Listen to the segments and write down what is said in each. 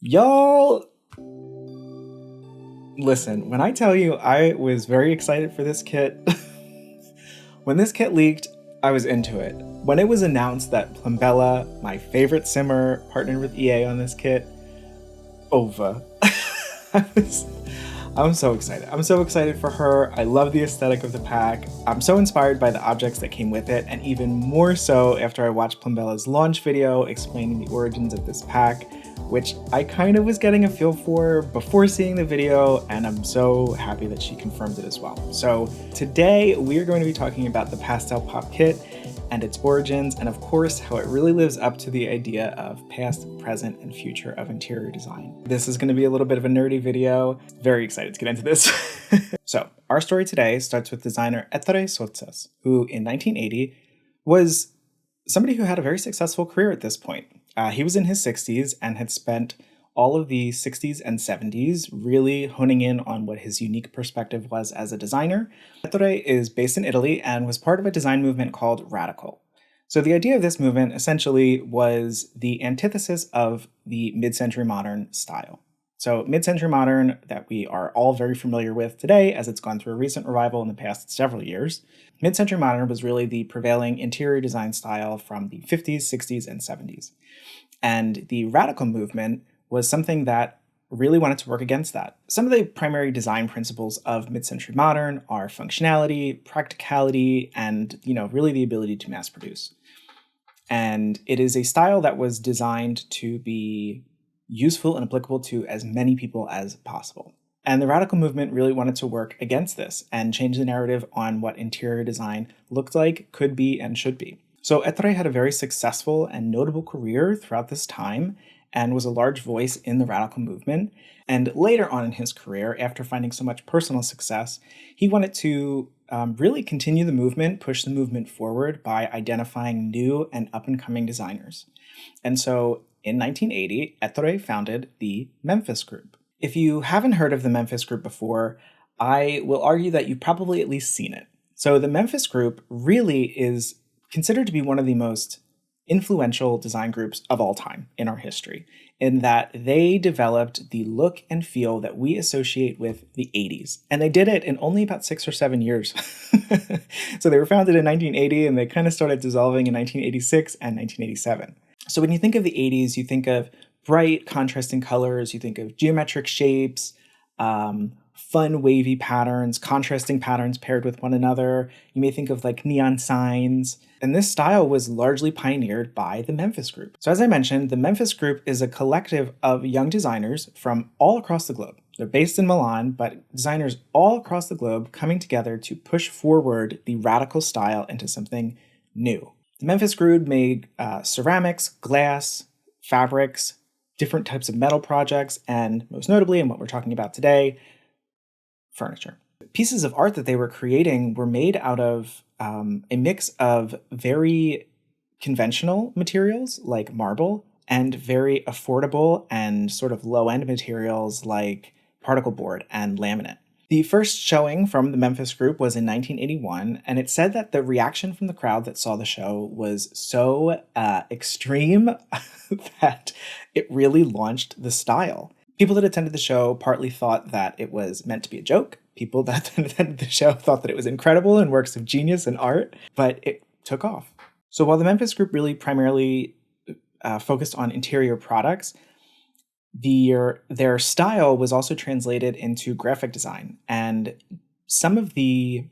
Y'all, listen, when I tell you I was very excited for this kit, when this kit leaked, I was into it. When it was announced that Plumbella, my favorite simmer, partnered with EA on this kit, over. I'm so excited. I'm so excited for her. I love the aesthetic of the pack. I'm so inspired by the objects that came with it, and even more so after I watched Plumbella's launch video explaining the origins of this pack, which I kind of was getting a feel for before seeing the video, and I'm so happy that she confirmed it as well. So today we are going to be talking about the Pastel Pop Kit and its origins, and of course how it really lives up to the idea of past, present, and future of interior design. This is going to be a little bit of a nerdy video. Very excited to get into this. So our story today starts with designer Ettore Sottsass, who in 1980 was somebody who had a very successful career at this point. He was in his 60s and had spent all of the 60s and 70s really honing in on what his unique perspective was as a designer. Ettore is based in Italy and was part of a design movement called Radical. So the idea of this movement essentially was the antithesis of the mid-century modern style. So mid-century modern that we are all very familiar with today, as it's gone through a recent revival in the past several years. Mid-century modern was really the prevailing interior design style from the 50s, 60s, and 70s. And the Radical movement was something that really wanted to work against that. Some of the primary design principles of mid-century modern are functionality, practicality, and really the ability to mass produce. And it is a style that was designed to be useful and applicable to as many people as possible. And the Radical movement really wanted to work against this and change the narrative on what interior design looked like, could be, and should be. So Ettore had a very successful and notable career throughout this time and was a large voice in the Radical movement. And later on in his career, after finding so much personal success, he wanted to really continue the movement, push the movement forward by identifying new and up-and-coming designers. And so in 1980, Ettore founded the Memphis Group. If you haven't heard of the Memphis Group before, I will argue that you've probably at least seen it. So the Memphis Group really is considered to be one of the most influential design groups of all time in our history, in that they developed the look and feel that we associate with the 80s. And they did it in only about 6 or 7 years. So they were founded in 1980 and they kind of started dissolving in 1986 and 1987. So when you think of the 80s, you think of bright contrasting colors, you think of geometric shapes, fun wavy patterns, contrasting patterns paired with one another. You may think of like neon signs. And this style was largely pioneered by the Memphis Group. So as I mentioned, the Memphis Group is a collective of young designers from all across the globe. They're based in Milan, but designers all across the globe coming together to push forward the Radical style into something new. The Memphis Group made ceramics, glass, fabrics, different types of metal projects, and most notably, and what we're talking about today, furniture. Pieces of art that they were creating were made out of a mix of very conventional materials like marble and very affordable and sort of low-end materials like particle board and laminate. The first showing from the Memphis Group was in 1981, and it said that the reaction from the crowd that saw the show was so extreme that it really launched the style. People that attended the show partly thought that it was meant to be a joke. People that attended the show thought that it was incredible and works of genius and art, but it took off. So while the Memphis Group really primarily focused on interior products, their style was also translated into graphic design. And some of the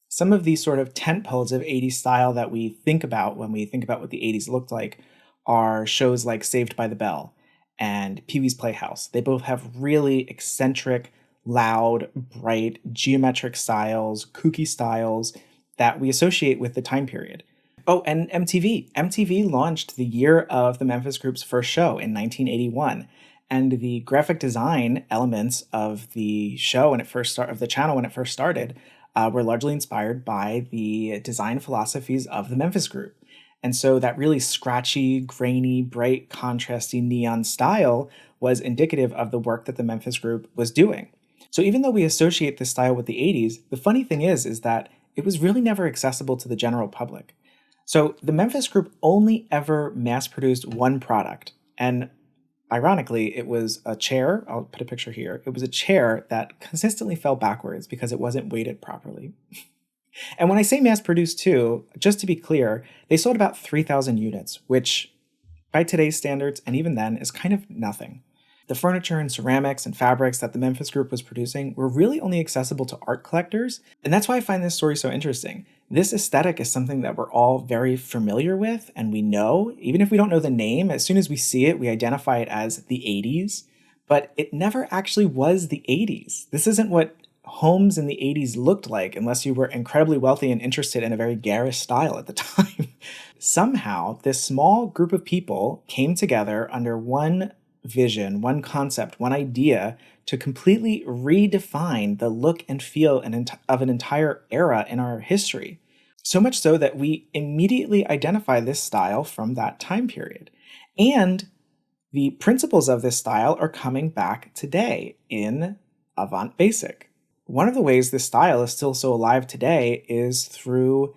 sort of tentpoles of 80s style that we think about when we think about what the 80s looked like are shows like Saved by the Bell and Pee-wee's Playhouse. They both have really eccentric, loud, bright, geometric styles, kooky styles that we associate with the time period. Oh, and MTV. MTV launched the year of the Memphis Group's first show in 1981. And the graphic design elements of the show when it first of the channel when it first started were largely inspired by the design philosophies of the Memphis Group. And so that really scratchy, grainy, bright, contrasty neon style was indicative of the work that the Memphis Group was doing. So even though we associate this style with the 80s, the funny thing is that it was really never accessible to the general public. So the Memphis Group only ever mass-produced one product, and Ironically, it was a chair. I'll put a picture here. It was a chair that consistently fell backwards because it wasn't weighted properly. And when I say mass produced too, just to be clear, they sold about 3,000 units, which by today's standards, and even then, is kind of nothing. The furniture and ceramics and fabrics that the Memphis Group was producing were really only accessible to art collectors, and that's why I find this story so interesting. This aesthetic is something that we're all very familiar with, and we know, even if we don't know the name, as soon as we see it, we identify it as the 80s, but it never actually was the 80s. This isn't what homes in the 80s looked like unless you were incredibly wealthy and interested in a very garish style at the time. Somehow, this small group of people came together under one vision, one concept, one idea to completely redefine the look and feel of an entire era in our history. So much so that we immediately identify this style from that time period. And the principles of this style are coming back today in Avant Basic. One of the ways this style is still so alive today is through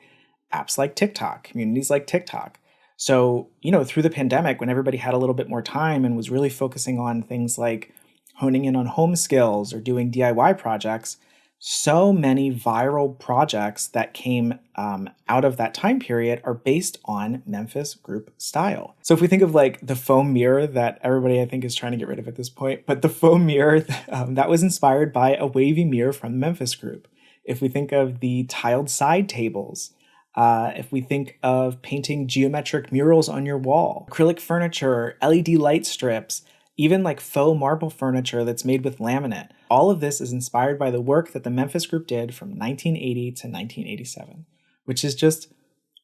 apps like TikTok, communities like TikTok. So, through the pandemic, when everybody had a little bit more time and was really focusing on things like honing in on home skills or doing DIY projects, so many viral projects that came out of that time period are based on Memphis Group style. So if we think of like the foam mirror that everybody I think is trying to get rid of at this point, but the foam mirror that was inspired by a wavy mirror from the Memphis Group. If we think of the tiled side tables, if we think of painting geometric murals on your wall, acrylic furniture, LED light strips, even like faux marble furniture that's made with laminate, all of this is inspired by the work that the Memphis Group did from 1980 to 1987, which is just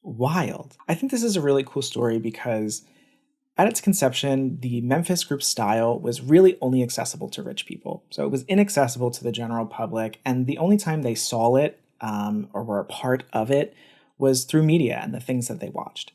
wild. I think this is a really cool story because at its conception, the Memphis Group style was really only accessible to rich people. So it was inaccessible to the general public, and the only time they saw it or were a part of it was through media and the things that they watched.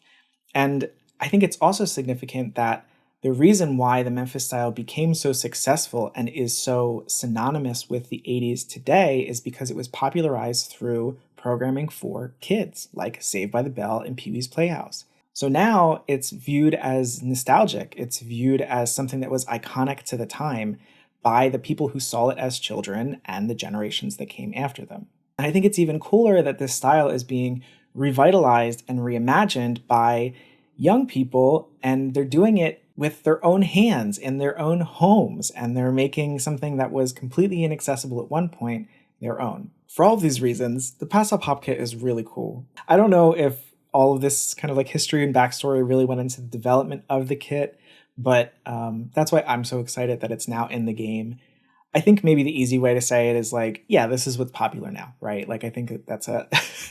And I think it's also significant that the reason why the Memphis style became so successful and is so synonymous with the 80s today is because it was popularized through programming for kids, like Saved by the Bell and Pee-wee's Playhouse. So now it's viewed as nostalgic. It's viewed as something that was iconic to the time by the people who saw it as children and the generations that came after them. And I think it's even cooler that this style is being revitalized and reimagined by young people, and they're doing it with their own hands in their own homes, and they're making something that was completely inaccessible at one point their own. For all of these reasons, the Pastel Pop Kit is really cool. I don't know if all of this kind of like history and backstory really went into the development of the kit, but that's why I'm so excited that it's now in the game. I think maybe the easy way to say it is like, yeah, this is what's popular now, right? Like, I think that's an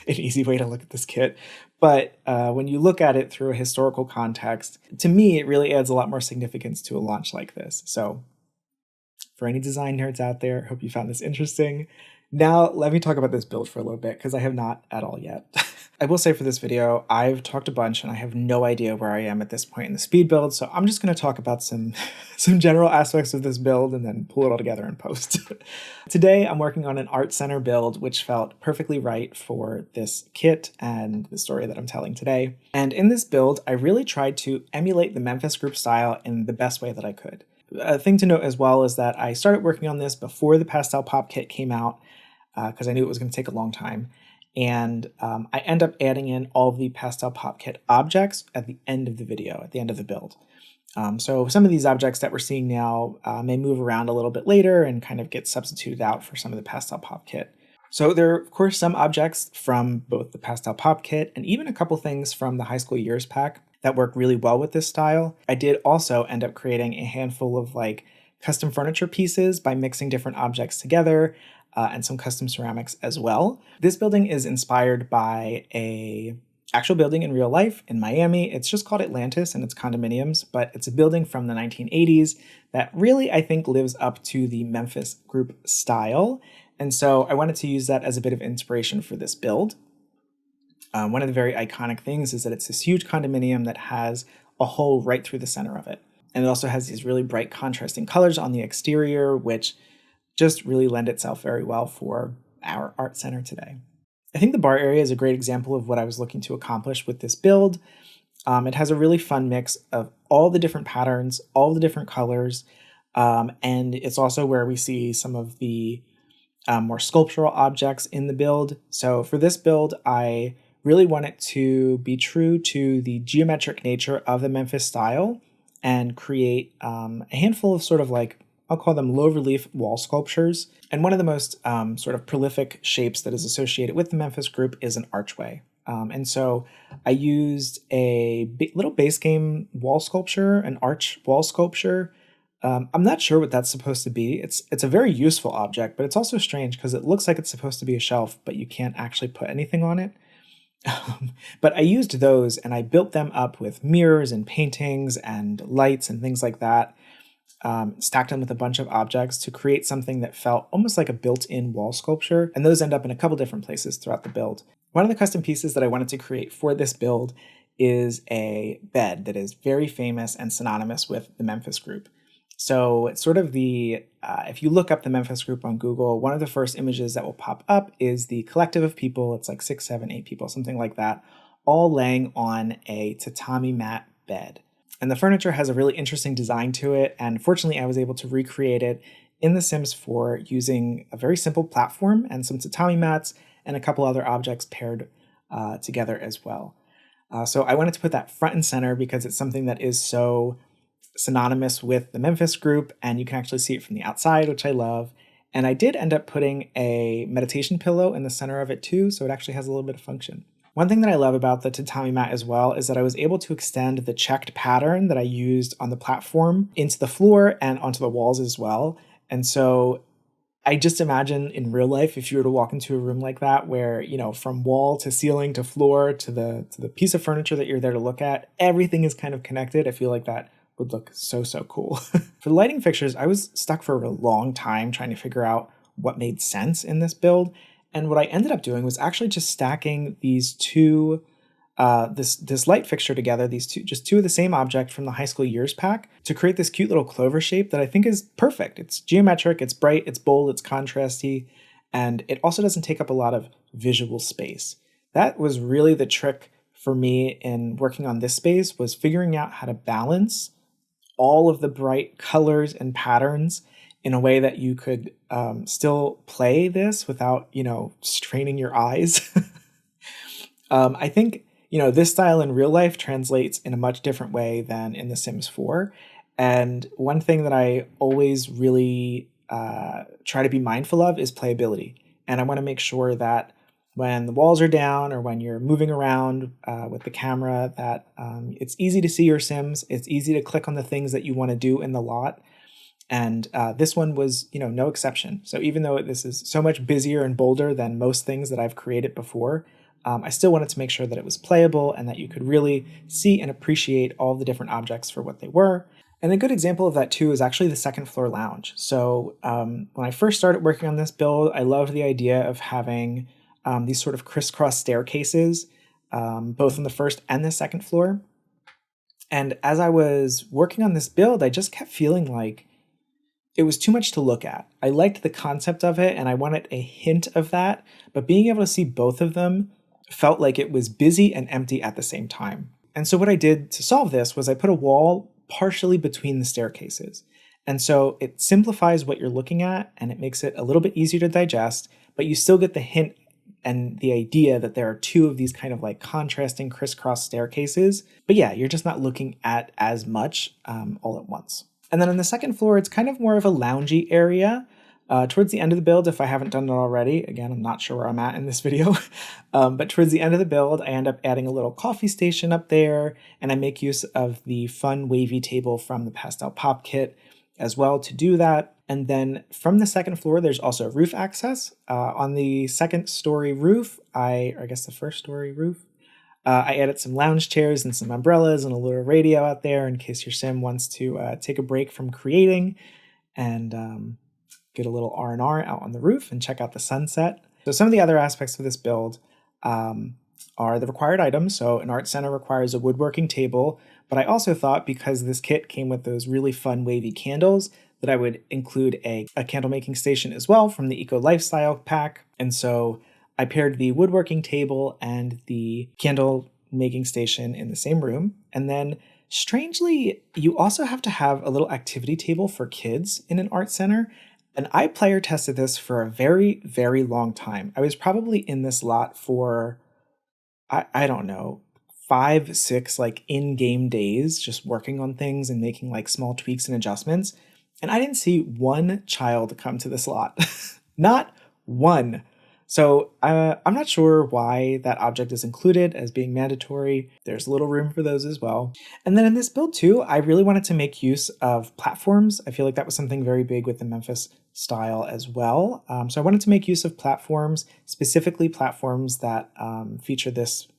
easy way to look at this kit. But when you look at it through a historical context, to me, it really adds a lot more significance to a launch like this. So for any design nerds out there, hope you found this interesting. Now, let me talk about this build for a little bit, because I have not at all yet. I will say for this video, I've talked a bunch and I have no idea where I am at this point in the speed build, so I'm just going to talk about some general aspects of this build and then pull it all together in post. Today, I'm working on an art center build, which felt perfectly right for this kit and the story that I'm telling today. And in this build, I really tried to emulate the Memphis Group style in the best way that I could. A thing to note as well is that I started working on this before the Pastel Pop Kit came out, because I knew it was going to take a long time. And I end up adding in all of the Pastel Pop Kit objects at the end of the video, at the end of the build. So some of these objects that we're seeing now may move around a little bit later and kind of get substituted out for some of the Pastel Pop Kit. So there are, of course, some objects from both the Pastel Pop Kit and even a couple things from the High School Years pack that work really well with this style. I did also end up creating a handful of like custom furniture pieces by mixing different objects together. And some custom ceramics as well. This building is inspired by a actual building in real life in Miami. It's just called Atlantis and it's condominiums, but it's a building from the 1980s that really, I think, lives up to the Memphis Group style. And so I wanted to use that as a bit of inspiration for this build. One of the very iconic things is that it's this huge condominium that has a hole right through the center of it. And it also has these really bright contrasting colors on the exterior, which just really lend itself very well for our art center today. I think the bar area is a great example of what I was looking to accomplish with this build. It has a really fun mix of all the different patterns, all the different colors, and it's also where we see some of the more sculptural objects in the build. So for this build, I really want it to be true to the geometric nature of the Memphis style and create a handful of sort of like, I'll call them low relief wall sculptures. And one of the most sort of prolific shapes that is associated with the Memphis Group is an archway. And so I used a little base game wall sculpture, an arch wall sculpture. I'm not sure what that's supposed to be. It's a very useful object, but it's also strange because it looks like it's supposed to be a shelf, but you can't actually put anything on it. But I used those and I built them up with mirrors and paintings and lights and things like that, stacked them with a bunch of objects to create something that felt almost like a built-in wall sculpture. And those end up in a couple different places throughout the build. One of the custom pieces that I wanted to create for this build is a bed that is very famous and synonymous with the Memphis Group. So it's sort of if you look up the Memphis Group on Google, one of the first images that will pop up is the collective of people. It's like 6, 7, 8 people, something like that, all laying on a tatami mat bed. And the furniture has a really interesting design to it. And fortunately, I was able to recreate it in The Sims 4 using a very simple platform and some tatami mats and a couple other objects paired together as well. So I wanted to put that front and center because it's something that is so synonymous with the Memphis Group, and you can actually see it from the outside, which I love. And I did end up putting a meditation pillow in the center of it too, so it actually has a little bit of function. One thing that I love about the tatami mat as well is that I was able to extend the checked pattern that I used on the platform into the floor and onto the walls as well. And so I just imagine in real life, if you were to walk into a room like that, where, from wall to ceiling to floor to the piece of furniture that you're there to look at, everything is kind of connected. I feel like that would look so cool. For the lighting fixtures, I was stuck for a long time trying to figure out what made sense in this build. And what I ended up doing was actually just stacking these two, this light fixture together, just two of the same object from the high school years pack to create this cute little clover shape that I think is perfect. It's geometric, it's bright, it's bold, it's contrasty, and it also doesn't take up a lot of visual space. That was really the trick for me in working on this space, was figuring out how to balance all of the bright colors and patterns in a way that you could still play this without, straining your eyes. I think, this style in real life translates in a much different way than in The Sims 4. And one thing that I always really try to be mindful of is playability. And I want to make sure that when the walls are down or when you're moving around with the camera, that it's easy to see your Sims. It's easy to click on the things that you want to do in the lot. And this one was, no exception. So even though this is so much busier and bolder than most things that I've created before, I still wanted to make sure that it was playable and that you could really see and appreciate all the different objects for what they were. And a good example of that too is actually the second floor lounge. So when I first started working on this build, I loved the idea of having these sort of crisscross staircases, both on the first and the second floor. And as I was working on this build, I just kept feeling like it was too much to look at. I liked the concept of it and I wanted a hint of that, but being able to see both of them felt like it was busy and empty at the same time. And so what I did to solve this was I put a wall partially between the staircases. And so it simplifies what you're looking at and it makes it a little bit easier to digest, but you still get the hint and the idea that there are two of these kind of like contrasting crisscross staircases. But yeah, you're just not looking at as much all at once. And then on the second floor, it's kind of more of a loungy area. Towards the end of the build, if I haven't done it already, again, I'm not sure where I'm at in this video, but towards the end of the build, I end up adding a little coffee station up there, and I make use of the fun Wavy table from the Pastel Pop Kit as well to do that. And then from the second floor, there's also roof access. On the second story roof, I guess the first story roof, I added some lounge chairs and some umbrellas and a little radio out there in case your sim wants to take a break from creating and get a little R&R out on the roof and check out the sunset. So some of the other aspects of this build are the required items. So an art center requires a woodworking table, but I also thought because this kit came with those really fun wavy candles that I would include a candle making station as well from the Eco Lifestyle pack. And so I paired the woodworking table and the candle making station in the same room. And then Strangely, you also have to have a little activity table for kids in an art center, and I player tested this for a very, very long time. I was probably in this lot for, I don't know, 5, 6 like in-game days, just working on things and making like small tweaks and adjustments. And I didn't see one child come to this lot. Not one. So I'm not sure why that object is included as being mandatory. There's little room for those as well. And then in this build too, I really wanted to make use of platforms. I feel like that was something very big with the Memphis style as well. So I wanted to make use of platforms, specifically platforms that feature this,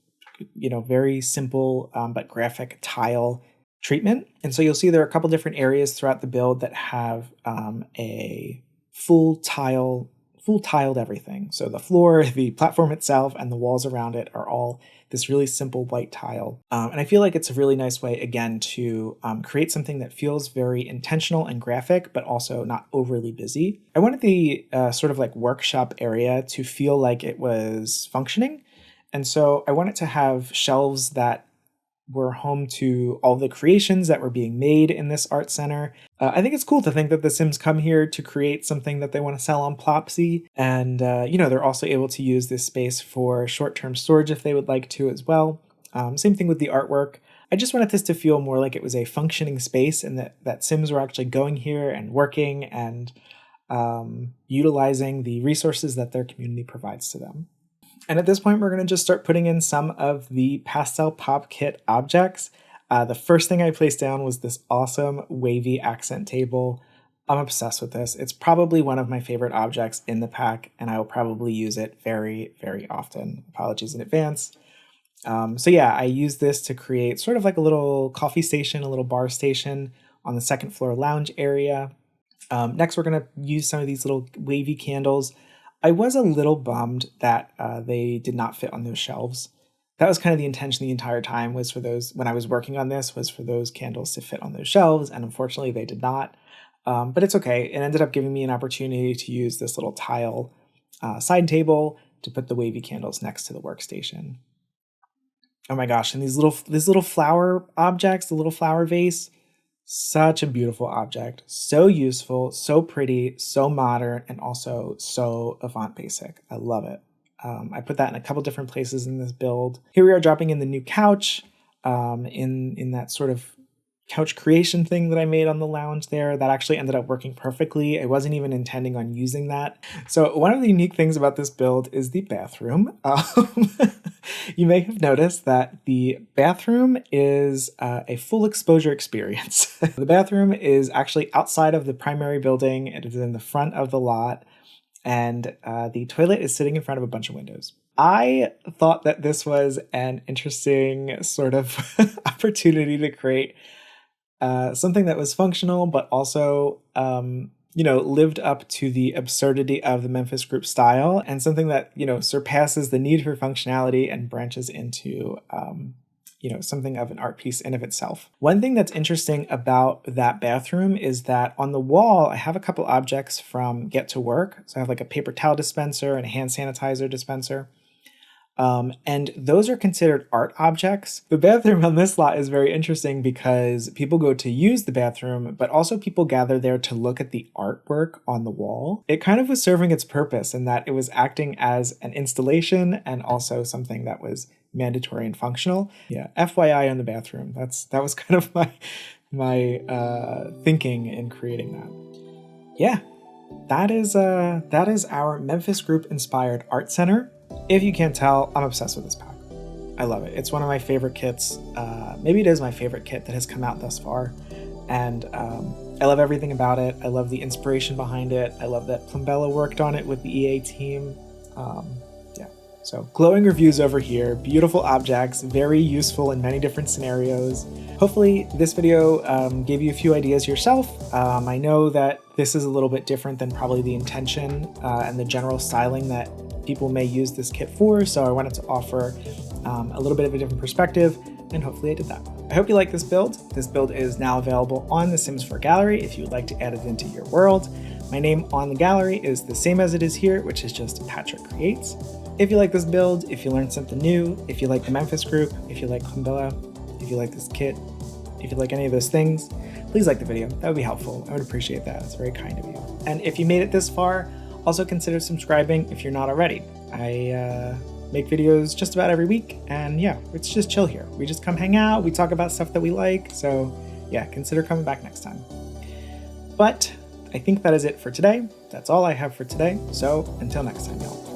very simple but graphic tile treatment. And so you'll see there are a couple different areas throughout the build that have a full tiled everything. So the floor, the platform itself, and the walls around it are all this really simple white tile. And I feel like it's a really nice way, again, to create something that feels very intentional and graphic, but also not overly busy. I wanted the sort of like workshop area to feel like it was functioning. And so I wanted to have shelves that were home to all the creations that were being made in this art center. I think it's cool to think that the Sims come here to create something that they want to sell on Plopsy. And, they're also able to use this space for short-term storage if they would like to as well. Same thing with the artwork. I just wanted this to feel more like it was a functioning space and that Sims were actually going here and working and utilizing the resources that their community provides to them. And at this point, we're going to just start putting in some of the Pastel Pop Kit objects. The first thing I placed down was this awesome Wavy accent table. I'm obsessed with this. It's probably one of my favorite objects in the pack, and I will probably use it very, very often. Apologies in advance. I use this to create sort of like a little coffee station, a little bar station on the second floor lounge area. Next, we're going to use some of these little wavy candles. I was a little bummed that they did not fit on those shelves. That was kind of the intention the entire time, was for those, when I was working on this, was for those candles to fit on those shelves, and unfortunately they did not. But it's okay. It ended up giving me an opportunity to use this little tile side table to put the wavy candles next to the workstation. Oh my gosh, and these little flower objects, the little flower vase, such a beautiful object, so useful, so pretty, so modern, and also so avant basic. I love it. I put that in a couple different places in this build. Here we are dropping in the new couch in that sort of couch creation thing that I made on the lounge there. That actually ended up working perfectly. I wasn't even intending on using that. So one of the unique things about this build is the bathroom. You may have noticed that the bathroom is a full exposure experience. The bathroom is actually outside of the primary building. It is in the front of the lot, and the toilet is sitting in front of a bunch of windows. I thought that this was an interesting sort of opportunity to create something that was functional, but also lived up to the absurdity of the Memphis Group style, and something that, surpasses the need for functionality and branches into, something of an art piece in of itself. One thing that's interesting about that bathroom is that on the wall, I have a couple objects from Get to Work. So I have like a paper towel dispenser and a hand sanitizer dispenser. And those are considered art objects. The bathroom on this lot is very interesting because people go to use the bathroom, but also people gather there to look at the artwork on the wall. It kind of was serving its purpose in that it was acting as an installation and also something that was mandatory and functional. Yeah, FYI on the bathroom. That was kind of my thinking in creating that. Yeah, that is our Memphis Group inspired art center. If you can't tell, I'm obsessed with this pack. I love it. It's one of my favorite kits. Maybe it is my favorite kit that has come out thus far. And I love everything about it. I love the inspiration behind it. I love that Plumbella worked on it with the EA team. So glowing reviews over here, beautiful objects, very useful in many different scenarios. Hopefully this video gave you a few ideas yourself. I know that this is a little bit different than probably the intention and the general styling that people may use this kit for, so I wanted to offer a little bit of a different perspective, and hopefully I did that. I hope you like this build. This build is now available on the Sims 4 gallery if you would like to add it into your world. My name on the gallery is the same as it is here, which is just Patrick Creates. If you like this build, if you learned something new, if you like the Memphis Group, if you like Plumbella, if you like this kit, If you like any of those things, please like the video. That would be helpful. I would appreciate that. It's very kind of you. And if you made it this far, also consider subscribing if you're not already. I make videos just about every week, and yeah, it's just chill here. We just come hang out, we talk about stuff that we like, so yeah, consider coming back next time. But I think that is it for today. That's all I have for today, so until next time, y'all.